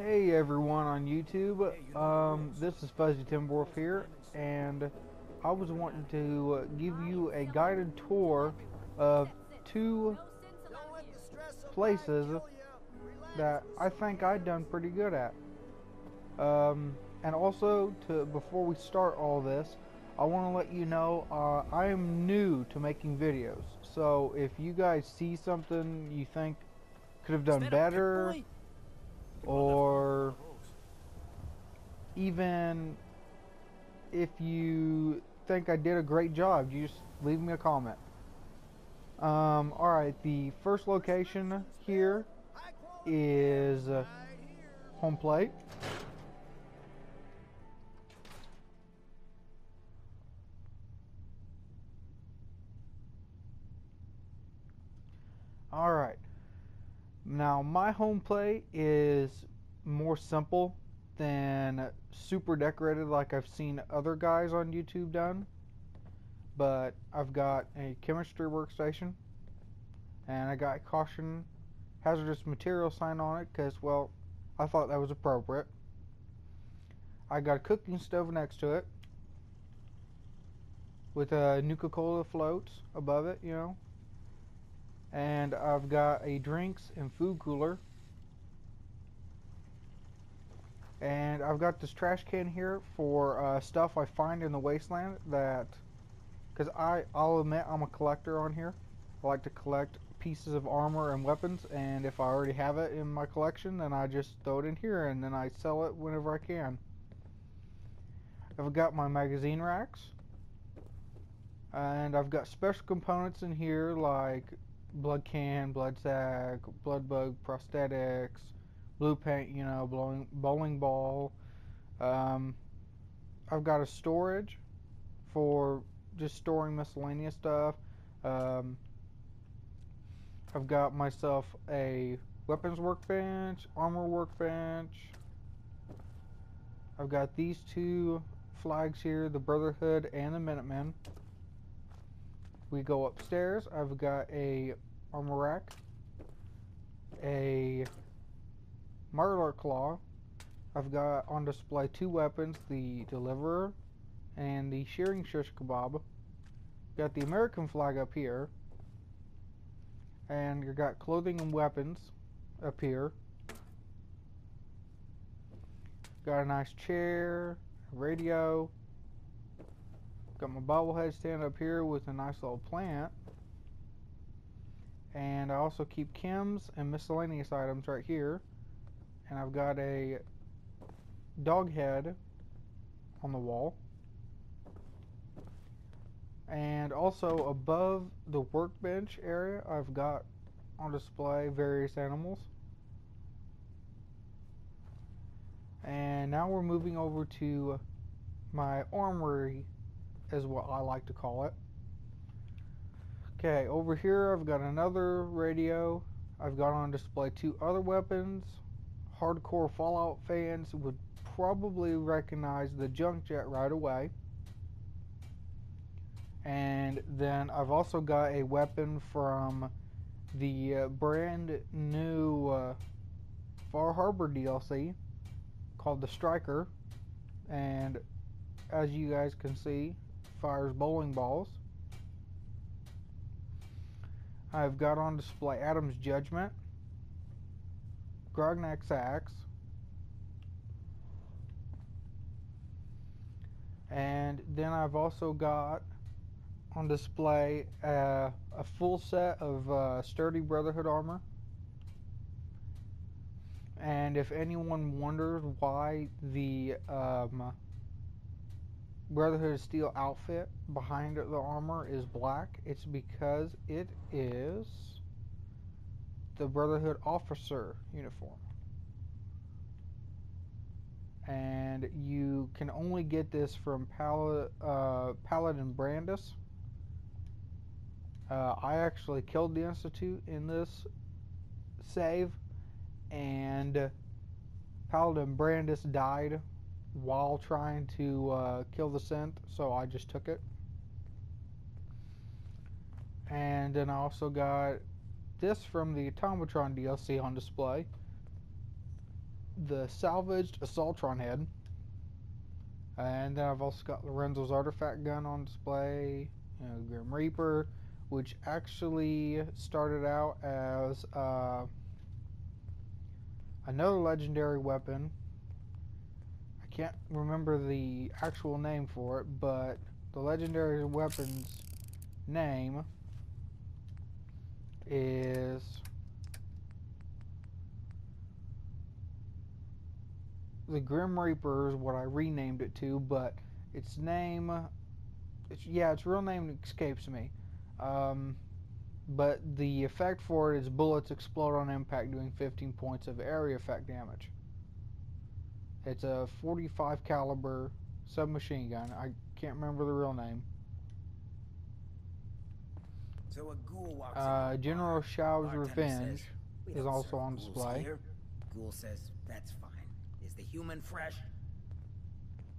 Hey everyone on YouTube, this is Fuzzy Timberwolf here, and I was wanting to give you a guided tour of two places that I think I've done pretty good at. And also, before we start all this, I want to let you know I am new to making videos, so if you guys see something you think could have done better, or even if you think I did a great job, you just leave me a comment. Alright, the first location here is Homeplate. Alright, now my home plate is more simple than super decorated like I've seen other guys on YouTube done, but I've got a chemistry workstation and I got caution hazardous material sign on it because, well, I thought that was appropriate. I got a cooking stove next to it with a Nuka-Cola floats above it, you know. And I've got a drinks and food cooler. And I've got this trash can here for stuff I find in the wasteland that, because I'll admit I'm a collector on here. I like to collect pieces of armor and weapons, and if I already have it in my collection, then I just throw it in here and then I sell it whenever I can. I've got my magazine racks, and I've got special components in here like blood can, blood sac, blood bug prosthetics, blue paint, you know, bowling ball. I've got a storage for just storing miscellaneous stuff. I've got myself a weapons workbench, armor workbench. I've got these two flags here, the Brotherhood and the Minutemen. We go upstairs. I've got a armor rack, a Murder Claw. I've got on display two weapons, the Deliverer and the Shearing Shish Kebab. Got the American flag up here, and you got clothing and weapons up here. Got a nice chair, a radio. Got my bobblehead stand up here with a nice little plant. And I also keep chems and miscellaneous items right here. And I've got a dog head on the wall. And also above the workbench area, I've got on display various animals. And now we're moving over to my armory, is what I like to call it. Okay, over here I've got another radio. I've got on display two other weapons. Hardcore Fallout fans would probably recognize the junk jet right away. And then I've also got a weapon from the brand new Far Harbor DLC called the Striker, and as you guys can see, fires bowling balls. I've got on display Adam's Judgment, Grognak's Axe, and then I've also got on display a full set of sturdy Brotherhood armor. And if anyone wonders why the Brotherhood Steel outfit behind the armor is black, it's because it is the Brotherhood officer uniform. And you can only get this from Paladin Brandis. I actually killed the Institute in this save, and Paladin Brandis died while trying to kill the synth, so I just took it. And then I also got this from the Automatron DLC on display. the salvaged Assaultron head. And then I've also got Lorenzo's artifact gun on display, Grim Reaper, which actually started out as another legendary weapon. I can't remember the actual name for it, but the legendary weapon's name is the Grim Reaper, is what I renamed it to, but its name, its real name escapes me. But the effect for it is bullets explode on impact, doing 15 points of area effect damage. It's a 45 caliber submachine gun. I can't remember the real name. So a ghoul walks in. General Shao's Bartender Revenge says, "We is don't also serve on ghouls display. here." Ghoul says, "That's fine. Is the human fresh?"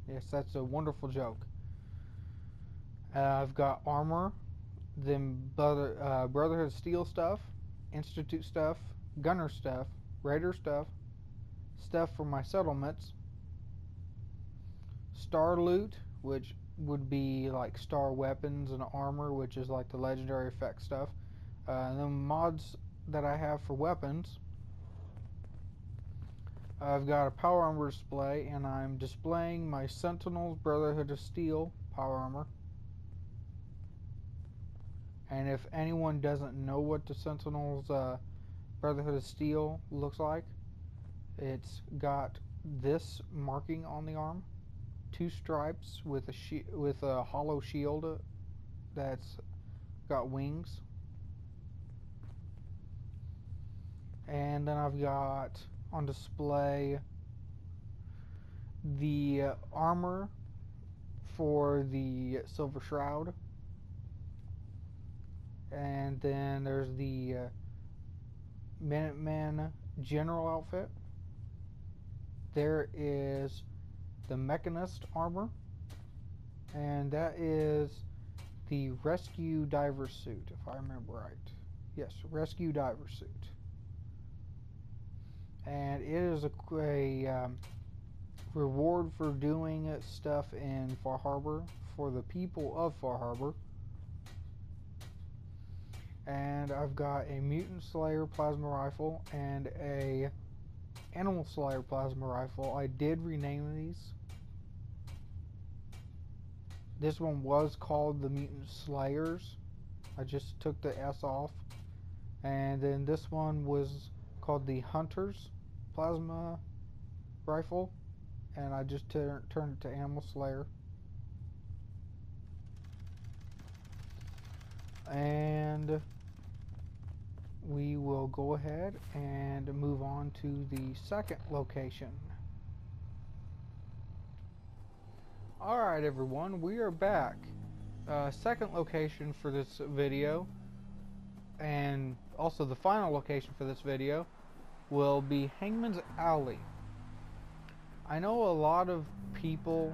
Yes, that's a wonderful joke. I've got armor, then Brotherhood Steel stuff, Institute stuff, Gunner stuff, Raider stuff, stuff for my settlements, Star Loot, which would be like Star Weapons and Armor, which is like the legendary effect stuff, and then mods that I have for weapons. I've got a power armor display, and I'm displaying my Sentinels Brotherhood of Steel power armor. And if anyone doesn't know what the Sentinels Brotherhood of Steel looks like, it's got this marking on the arm, 2 stripes with a hollow shield that's got wings, and then I've got on display the armor for the Silver Shroud, and then there's the Minuteman General outfit. There is the Mechanist armor, and that is the Rescue Diver suit, if I remember right. Yes, Rescue Diver suit. And it is a reward for doing stuff in Far Harbor for the people of Far Harbor. And I've got a Mutant Slayer plasma rifle and a Animal Slayer plasma rifle. I did rename these. This one was called the Mutant Slayers. I just took the S off. And then this one was called the Hunters plasma rifle, and I just turned it to Animal Slayer. And we will go ahead and move on to the second location. Alright everyone, we are back. Second location for this video, and also the final location for this video, will be Hangman's Alley. I know a lot of people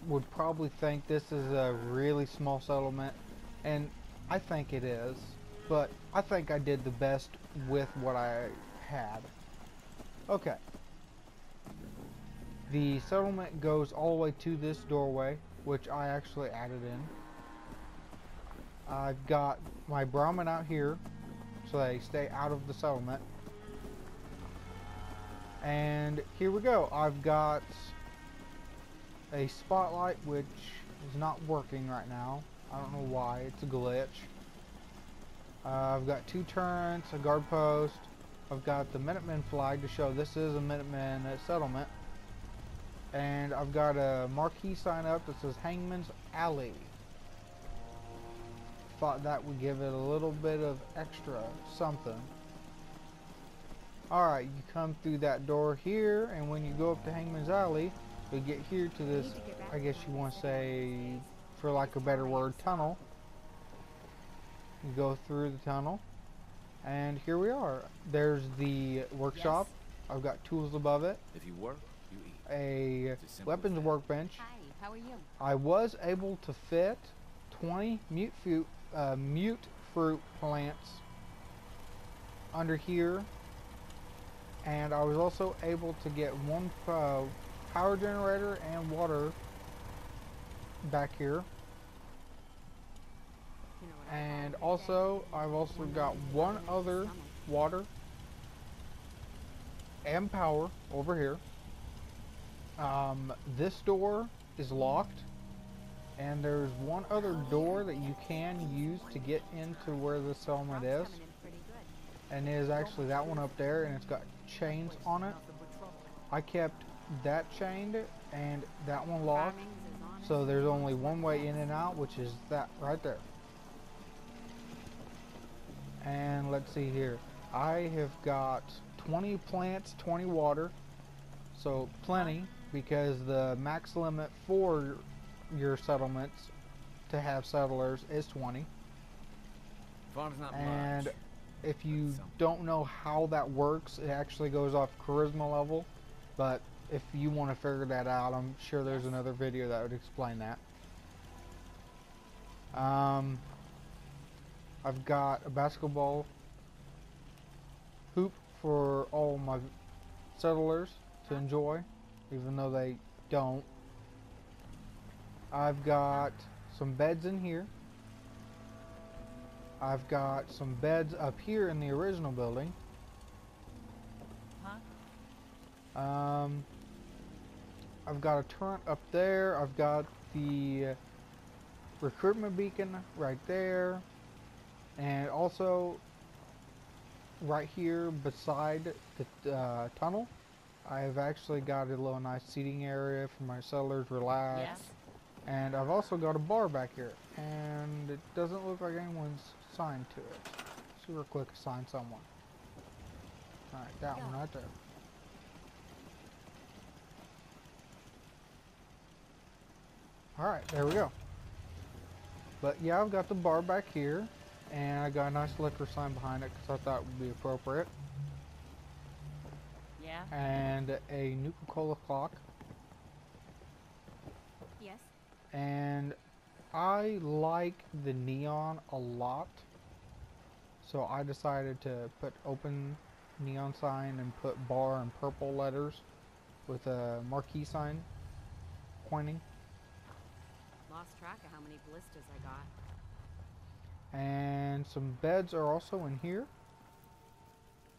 would probably think this is a really small settlement, and I think it is, but I think I did the best with what I had. Okay. The settlement goes all the way to this doorway, which I actually added in. I've got my Brahmin out here, so they stay out of the settlement. And here we go. I've got a spotlight which is not working right now. I don't know why. It's a glitch. I've got 2 turrets, a guard post. I've got the Minutemen flag to show this is a Minutemen settlement. And I've got a marquee sign up that says Hangman's Alley. Thought that would give it a little bit of extra something. Alright, you come through that door here, and when you go up to Hangman's Alley, you get here to this, I guess you want to say, for lack of a better word, tunnel. You go through the tunnel, and here we are. There's the workshop. Yes. I've got tools above it. If you work, you eat. A weapons workbench. Hi, how are you? I was able to fit 20 mute fruit plants under here, And I was also able to get one power generator and water back here. And also, I've also got one other water and power over here. This door is locked, and there's one other door that you can use to get into where the settlement is. And it is actually that one up there, and it's got chains on it. I kept that chained and that one locked, so there's only one way in and out, which is that right there. And let's see here, I have got 20 plants, 20 water, so plenty, because the max limit for your settlements to have settlers is 20. Farm's not And much. if you don't know how that works, it actually goes off charisma level, but if you want to figure that out, I'm sure there's another video that would explain that. I've got a basketball hoop for all my settlers to enjoy, even though they don't. I've got some beds in here. I've got some beds up here in the original building. I've got a turret up there. I've got the recruitment beacon right there. And also, right here beside the tunnel, I've actually got a little nice seating area for my settlers to relax. Yes. And I've also got a bar back here, and it doesn't look like anyone's signed to it. Let's see real quick, assign someone. Alright, that one right there. Alright, there we go. But yeah, I've got the bar back here, and I got a nice liquor sign behind it because I thought it would be appropriate. Yeah. And a Nuka-Cola clock. Yes. And I like the neon a lot, so I decided to put open neon sign and put bar in purple letters with a marquee sign pointing. Lost track of how many ballistas I got. And some beds are also in here,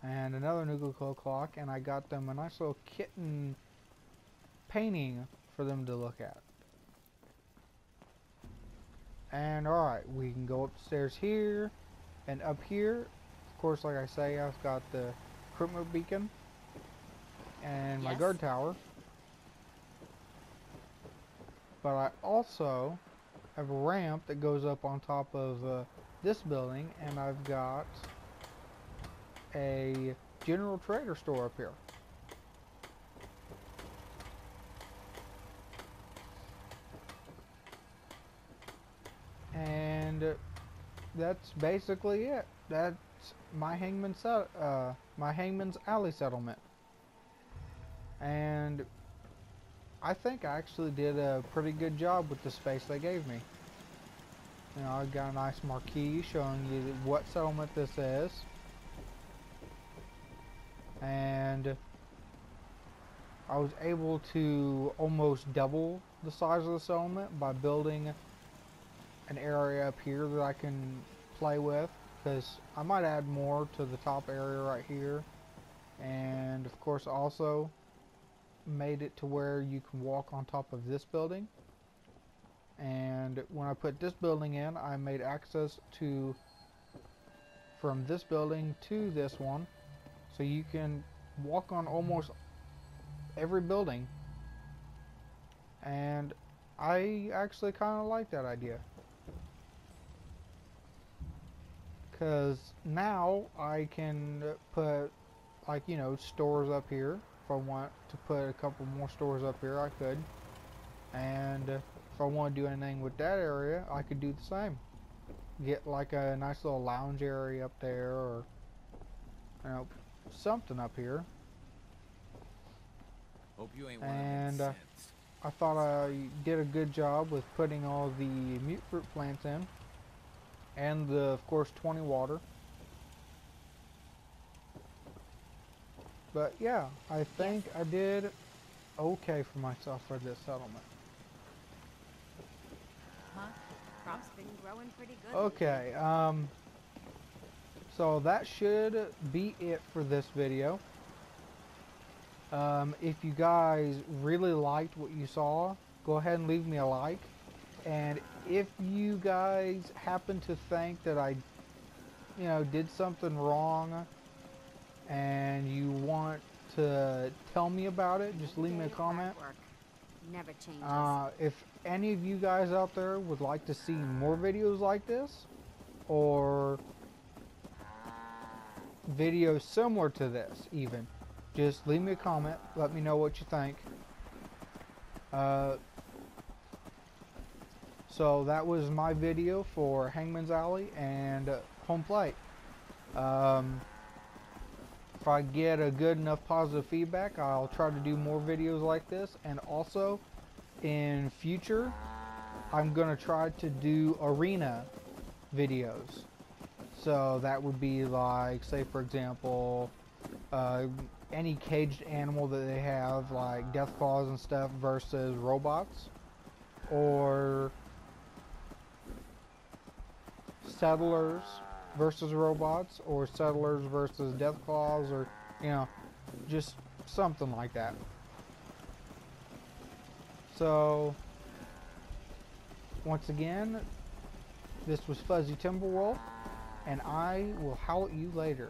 and another Nuka-Cola clock, and I got them a nice little kitten painting for them to look at. And alright, we can go upstairs here, and up here, of course, like I say, I've got the recruitment beacon and my Yes. guard tower. But I also have a ramp that goes up on top of this building, and I've got a general trader store up here. And that's basically it. That's my Hangman's Alley settlement. And I think I actually did a pretty good job with the space they gave me. You know, I got a nice marquee showing you what settlement this is. And I was able to almost double the size of the settlement by building an area up here that I can play with, because I might add more to the top area right here. And of course also made it to where you can walk on top of this building. And when I put this building in, I made access to from this building to this one, so you can walk on almost every building. And I actually kind of like that idea, because now I can put, like, you know, stores up here. If I want to put a couple more stores up here, I could. And if I want to do anything with that area, I could do the same. Get like a nice little lounge area up there, or, you know, something up here. Hope you ain't And one of I thought I did a good job with putting all the mute fruit plants in, and the, of course, 20 water. But yeah, I think I did okay for myself for this settlement. Huh? Crops been growing pretty good. Okay, so that should be it for this video. If you guys really liked what you saw, go ahead and leave me a like. And if you guys happen to think that I, did something wrong and you want to tell me about it, just leave me a comment. Never changes. If any of you guys out there would like to see more videos like this, or videos similar to this even, just leave me a comment, let me know what you think. So that was my video for Hangman's Alley and Homeplate. If I get a good enough positive feedback, I'll try to do more videos like this. And also, in future, I'm going to try to do arena videos. So that would be like, say for example, any caged animal that they have, like death claws and stuff, versus robots. Or settlers versus robots, or settlers versus death claws, or just something like that. So once again, this was Fuzzy Timberwolf, and I will howl at you later.